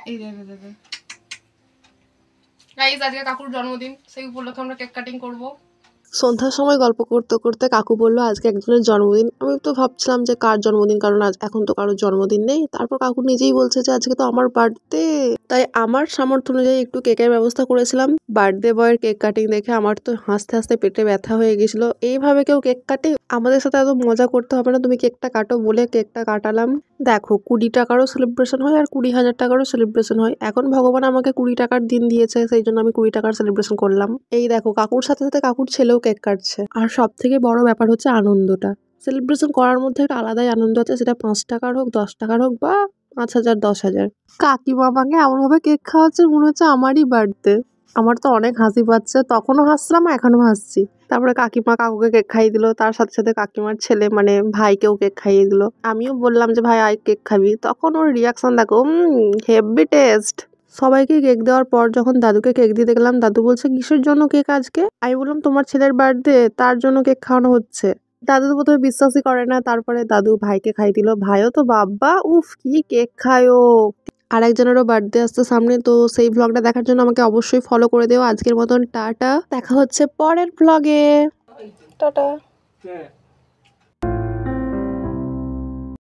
এই দে গাইস, আজকে কাকুর জন্মদিন, সেই উপলক্ষে আমরা কেক কাটিং করবো। সন্ধ্যার সময় গল্প করতে করতে কাকু বললো আজকে একজনের জন্মদিন। আমি তো ভাবছিলাম যে কার জন্মদিন, কারণ এখন তো কারোর জন্মদিন নেই। তারপর কাকু নিজেই বলছে যে আজকে তো আমার বার্থডে, তাই আমার সামর্থ্য অনুযায়ী একটু কেকের ব্যবস্থা করেছিলাম। বার্থডে বয়ের কেক কাটিং দেখে আমার তো হাসতে হাসতে পেটে ব্যথা হয়ে গেছিল। এইভাবে কেউ কেক কাটে? আমাদের সাথে এত মজা করতে হবে না, তুমি কেকটা কাটো বলে কেকটা কাটালাম। দেখো 20 টাকারও সেলিব্রেশন হয় আর 20,000 টাকারও সেলিব্রেশন হয়। এখন ভগবান আমাকে 20 টাকার দিন দিয়েছে, সেই জন্য আমি 20 টাকার সেলিব্রেশন করলাম। এই দেখো কাকুর সাথে সাথে কাকুর ছেলেও কেক কাটছে। আর সব থেকে বড় ব্যাপার হচ্ছে আনন্দটা। সেলিব্রেশন করার মধ্যে একটা আলাদাই আনন্দ আছে, সেটা 5 টাকার হোক, 10 টাকার হোক, বা 5,000, 10,000। কাকিমা আমাকে এমনভাবে কেক খাওয়াচ্ছে মনে হচ্ছে আমারই বার্থডে। আমার তো অনেক হাসি পাচ্ছে, তখনও হাসছিলাম, এখনো হাসছি। তারপরে কাকিমা কাকুকে কেক খাইয়ে দিল, তার সাথে সাথে কাকিমার ছেলে মানে ভাইকেও কেক খাইয়ে দিল। আমিও বললাম যে ভাই আই কেক খাবি, তখন ওর রিয়াকশন দেখো, হেভি টেস্ট। সবাইকে কেক দেওয়ার পর যখন দাদুকে কেক দিয়ে দেখলাম, দাদু বলছে কিসের জন্য কেক আজকে? আমি বললাম তোমার ছেলের বার্থডে, তার জন্য কেক খাওয়ানো হচ্ছে। দাদু তো প্রথমে বিশ্বাসই করে না, তারপরে দাদু ভাইকে খাই দিল। ভাইও তো বাবা, উফ কি কেক খায় ও। আর একজনেরও বার্থডে আসছে সামনে, তো সেই ভ্লগটা দেখার জন্য আমাকে অবশ্যই ফলো করে দিও। আজকের মতন টাটা, দেখা হচ্ছে পরের ভ্লগে। টাটা।